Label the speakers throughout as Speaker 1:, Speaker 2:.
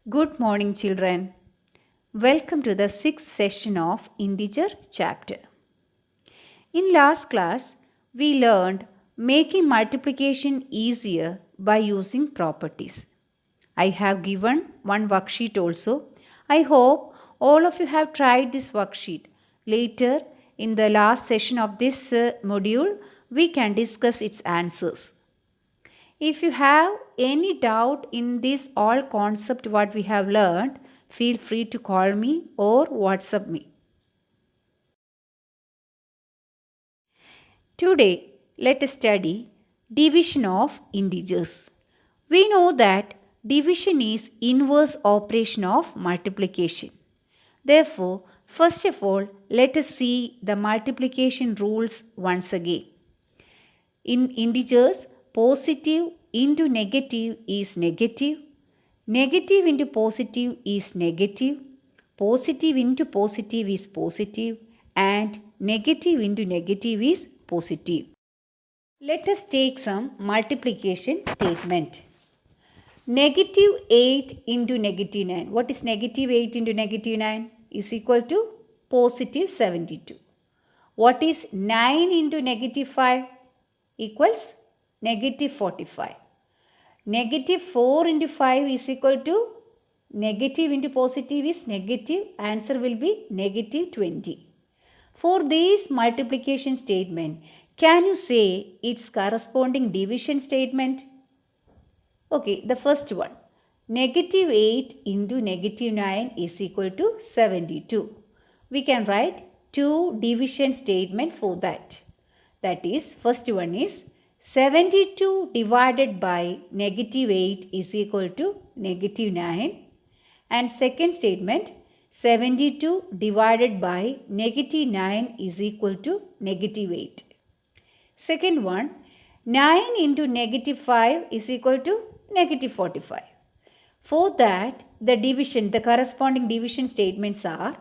Speaker 1: Good morning, children. Welcome to the sixth session of Integer chapter. In last class, we learned making multiplication easier by using properties. I have given one worksheet also. I hope all of you have tried this worksheet. Later, in the last session of this module, we can discuss its answers. If you have any doubt in this all concept what we have learned, feel free to call me or WhatsApp me. Today, let us study division of integers. We know that division is inverse operation of multiplication. Therefore, first of all, let us see the multiplication rules once again. In integers, positive into negative is negative, negative into positive is negative, positive into positive is positive, and negative into negative is positive. Let us take some multiplication statement. Negative 8 into negative 9. What is negative 8 into negative 9? Is equal to positive 72. What is 9 into negative 5? Equals negative 45. Negative 4 into 5 is equal to negative into positive is negative. Answer will be negative 20. For this multiplication statement, can you say its corresponding division statement? Okay, the first one. Negative 8 into negative 9 is equal to 72. We can write two division statement for that. That is, first one is 72 divided by negative 8 is equal to negative 9. And second statement, 72 divided by negative 9 is equal to negative 8. Second one, 9 into negative 5 is equal to negative 45. For that, the corresponding division statements are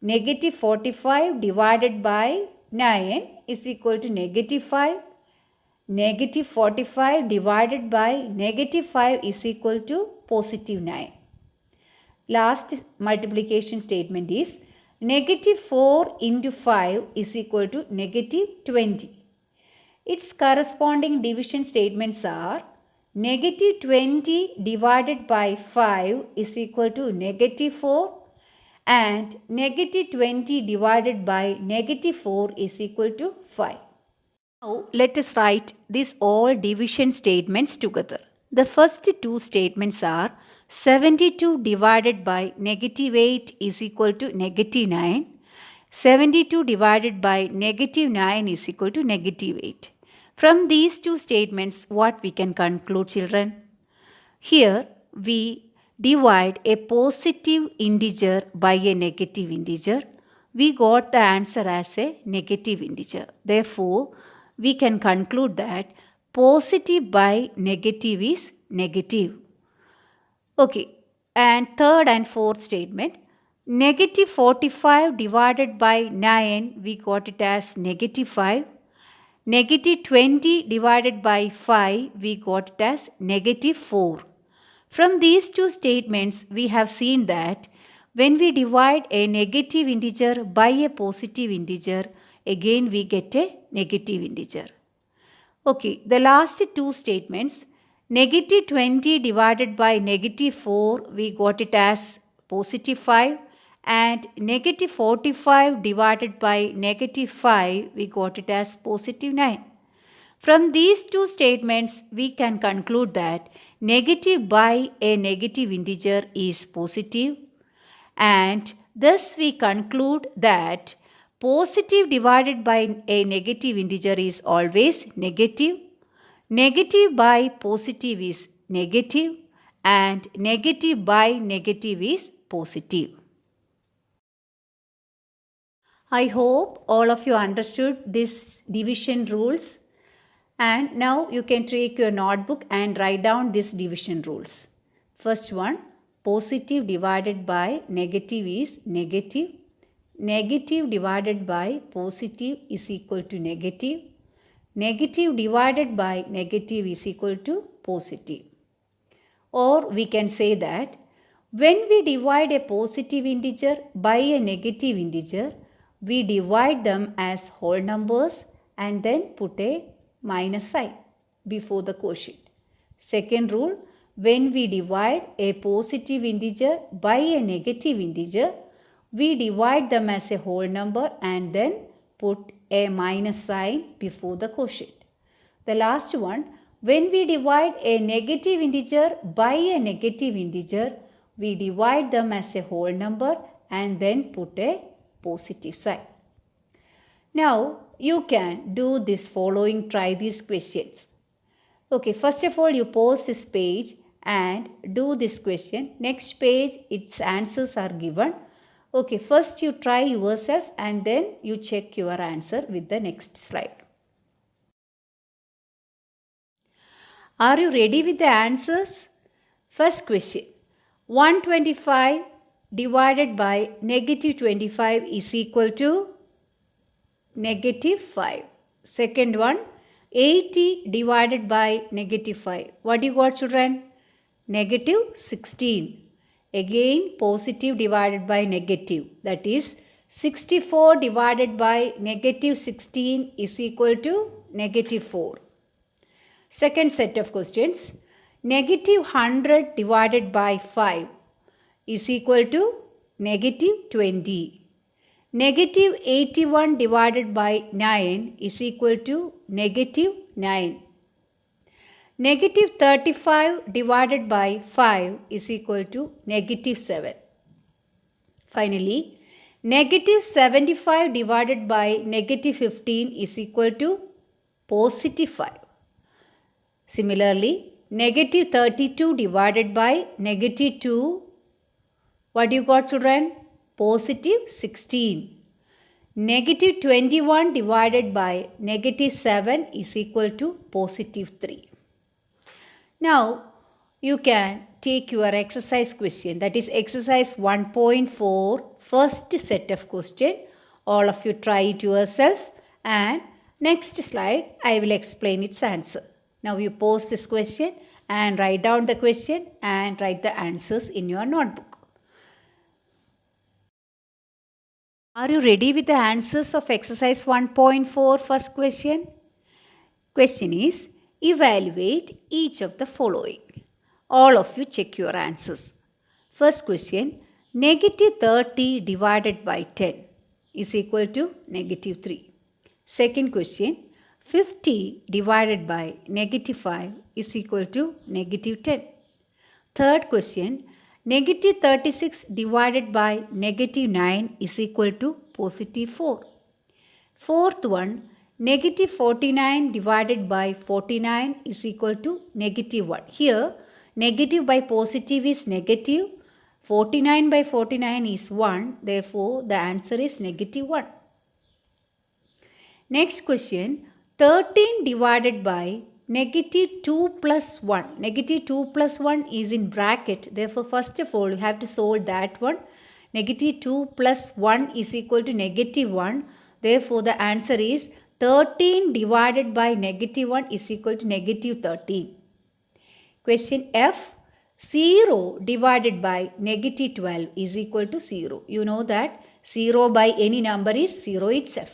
Speaker 1: negative 45 divided by 9 is equal to negative 5. Negative 45 divided by negative 5 is equal to positive 9. Last multiplication statement is negative 4 into 5 is equal to negative 20. Its corresponding division statements are negative 20 divided by 5 is equal to negative 4 and negative 20 divided by negative 4 is equal to 5. Now let us write these all division statements together. The first two statements are 72 divided by negative 8 is equal to negative 9. 72 divided by negative 9 is equal to negative 8. From these two statements, what we can conclude, children? Here we divide a positive integer by a negative integer. We got the answer as a negative integer. Therefore, we can conclude that positive by negative is negative. Okay, and third and fourth statement, negative 45 divided by 9, we got it as negative 5. Negative 20 divided by 5, we got it as negative 4. From these two statements, we have seen that when we divide a negative integer by a positive integer, again we get a negative integer. Okay, the last two statements, negative 20 divided by negative 4, we got it as positive 5 and negative 45 divided by negative 5, we got it as positive 9. From these two statements, we can conclude that negative by a negative integer is positive and thus we conclude that positive divided by a negative integer is always negative, negative by positive is negative and negative by negative is positive. I hope all of you understood this division rules and now you can take your notebook and write down these division rules. First one, positive divided by negative is negative. Negative divided by positive is equal to negative. Negative divided by negative is equal to positive. Or we can say that When we divide a positive integer by a negative integer, we divide them as whole numbers and then put a minus sign before the quotient. Second rule, when we divide a positive integer by a negative integer, we divide them as a whole number and then put a minus sign before the quotient. The last one, when we divide a negative integer by a negative integer, we divide them as a whole number and then put a positive sign. Now, you can do this following, try these questions. Okay, first of all, you pause this page and do this question. Next page, its answers are given. Okay, first you try yourself and then you check your answer with the next slide. Are you ready with the answers? First question, 125 divided by negative 25 is equal to negative 5. Second one, 80 divided by negative 5. What do you got, children? Negative 16. Again, positive divided by negative. That is, 64 divided by negative 16 is equal to negative 4. Second set of questions. Negative 100 divided by 5 is equal to negative 20. Negative 81 divided by 9 is equal to negative 9. Negative 35 divided by 5 is equal to negative 7. Finally, negative 75 divided by negative 15 is equal to positive 5. Similarly, negative 32 divided by negative 2, what do you got, children? Positive 16. Negative 21 divided by negative 7 is equal to positive 3. Now, you can take your exercise question, that is exercise 1.4, first set of question. All of you try it yourself and next slide I will explain its answer. Now you pause this question and write down the question and write the answers in your notebook. Are you ready with the answers of exercise 1.4 first question? Question is, evaluate each of the following. All of you check your answers. First question, negative 30 divided by 10 is equal to negative 3. Second question, 50 divided by negative 5 is equal to negative 10. Third question, negative 36 divided by negative 9 is equal to positive 4. Fourth one, negative 49 divided by 49 is equal to negative 1. Here, negative by positive is negative. 49 by 49 is 1. Therefore, the answer is negative 1. Next question, 13 divided by negative 2 plus 1. Negative 2 plus 1 is in bracket. Therefore, first of all, you have to solve that one. Negative 2 plus 1 is equal to negative 1. Therefore, the answer is 13 divided by negative 1 is equal to negative 13. Question F, 0 divided by negative 12 is equal to 0. You know that 0 by any number is 0 itself.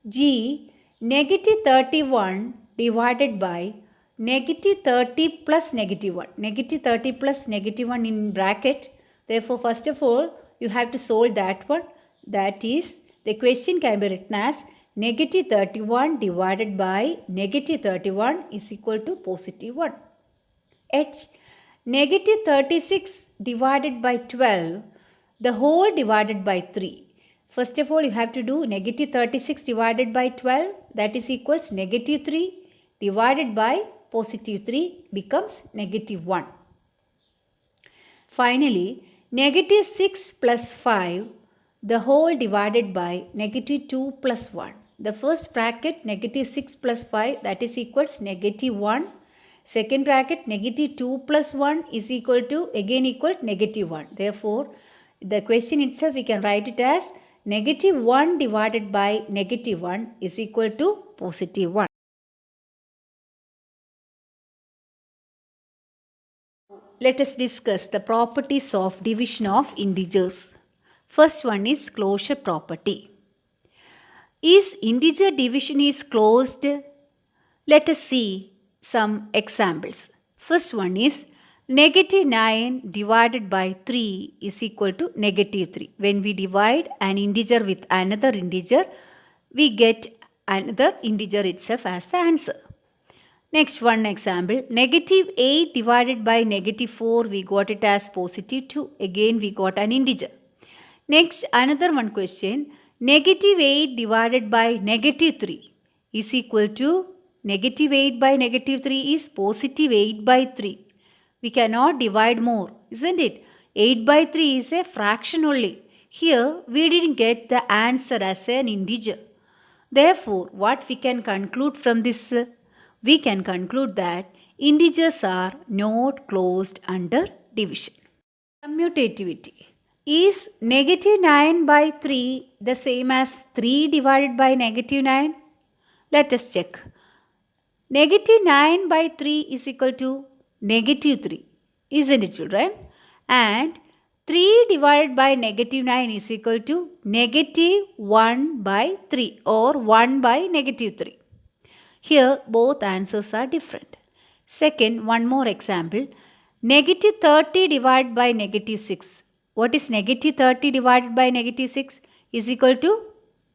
Speaker 1: G, negative 31 divided by negative 30 plus negative 1. Negative 30 plus negative 1 in bracket. Therefore, first of all, you have to solve that one. That is, the question can be written as negative 31 divided by negative 31 is equal to positive 1. H, negative 36 divided by 12, the whole divided by 3. First of all, you have to do negative 36 divided by 12, that is equals negative 3 divided by positive 3 becomes negative 1. Finally, negative 6 plus 5, the whole divided by negative 2 plus 1. The first bracket negative 6 plus 5, that is equals negative 1. Second bracket negative 2 plus 1 is equal to again equal negative 1. Therefore, the question itself we can write it as negative 1 divided by negative 1 is equal to positive 1. Let us discuss the properties of division of integers. First one is closure property. Is integer division is closed? Let us see some examples. First one is negative 9 divided by 3 is equal to negative 3. When we divide an integer with another integer, we get another integer itself as the answer. Next one example, negative 8 divided by negative 4, we got it as positive 2. Again we got an integer. Next another one question, negative 8 divided by negative 3 is equal to negative 8 by negative 3 is positive 8 by 3. We cannot divide more, isn't it? 8 by 3 is a fraction only. Here we didn't get the answer as an integer. Therefore, what we can conclude from this? We can conclude that integers are not closed under division. Commutativity. Is negative 9 by 3 the same as 3 divided by negative 9? Let us check. Negative 9 by 3 is equal to negative 3. Isn't it, children? And 3 divided by negative 9 is equal to negative 1 by 3 or 1 by negative 3. Here both answers are different. Second, one more example. Negative 30 divided by negative 6. What is negative 30 divided by negative 6? Is equal to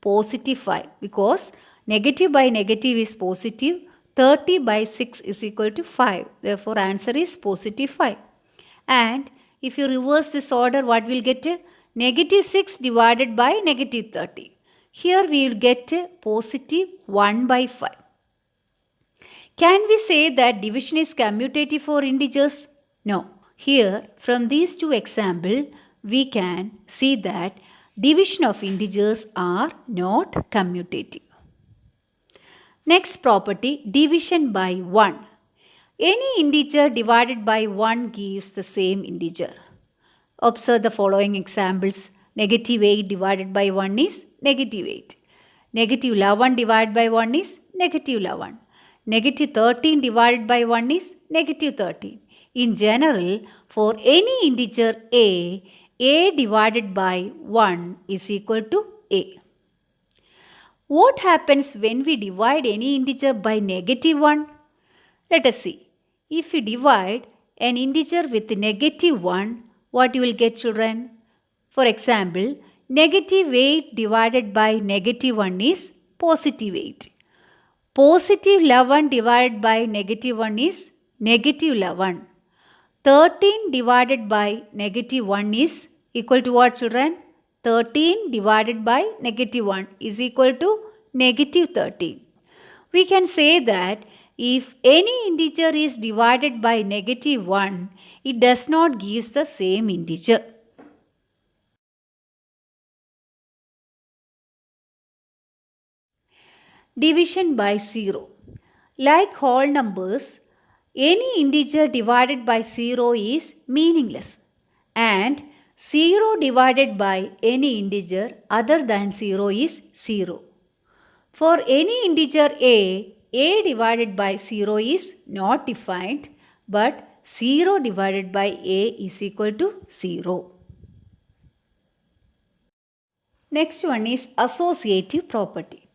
Speaker 1: positive 5 because negative by negative is positive. 30 by 6 is equal to 5. Therefore, answer is positive 5. And if you reverse this order, what will get? Negative 6 divided by negative 30. Here we will get positive 1 by 5. Can we say that division is commutative for integers? No. Here, from these two examples, we can see that division of integers are not commutative. Next property, division by 1. Any integer divided by 1 gives the same integer. Observe the following examples. Negative 8 divided by 1 is negative 8. Negative 11 divided by 1 is negative 11. Negative 13 divided by 1 is negative 13. In general, for any integer a divided by 1 is equal to a. What happens when we divide any integer by negative 1? Let us see. If we divide an integer with negative 1, what you will get, children? For example, negative 8 divided by negative 1 is positive 8. Positive 11 divided by negative 1 is negative 11. 13 divided by negative 1 is equal to what, children? 13 divided by negative 1 is equal to negative 13. We can say that if any integer is divided by negative 1, it does not give the same integer. Division by 0. Like whole numbers, any integer divided by 0 is meaningless and 0 divided by any integer other than 0 is 0. For any integer a divided by 0 is not defined, but 0 divided by a is equal to 0. Next one is associative property.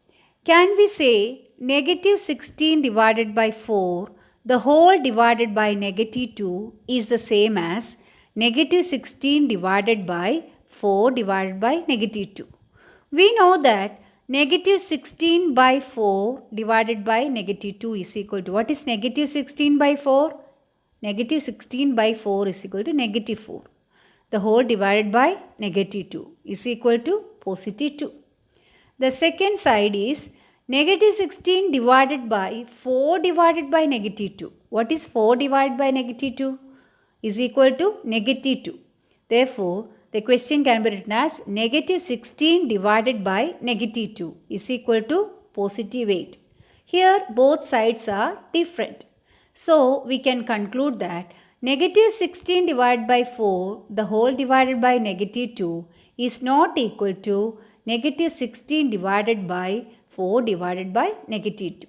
Speaker 1: Can we say negative 16 divided by 4, the whole divided by negative 2 is the same as negative 16 divided by 4 divided by negative 2. We know that negative 16 by 4 divided by negative 2 is equal to, what is negative 16 by 4? Negative 16 by 4 is equal to negative 4. The whole divided by negative 2 is equal to positive 2. The second side is negative 16 divided by 4 divided by negative 2. What is 4 divided by negative 2? Is equal to negative 2. Therefore, the question can be written as negative 16 divided by negative 2 is equal to positive 8. Here both sides are different. So, we can conclude that negative 16 divided by 4, the whole divided by negative 2 is not equal to negative 16 divided by 4 divided by negative 2.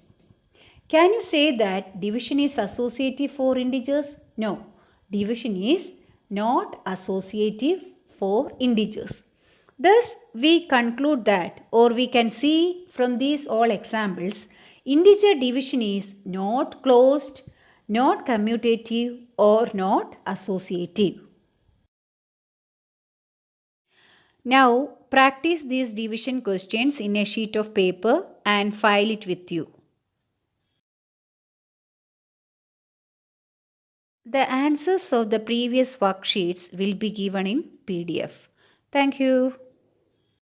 Speaker 1: Can you say that division is associative for integers? No. division is not associative for integers. Thus, we conclude that, or we can see from these all examples, integer division is not closed, not commutative, or not associative. Now, practice these division questions in a sheet of paper and file it with you. The answers of the previous worksheets will be given in PDF. Thank you.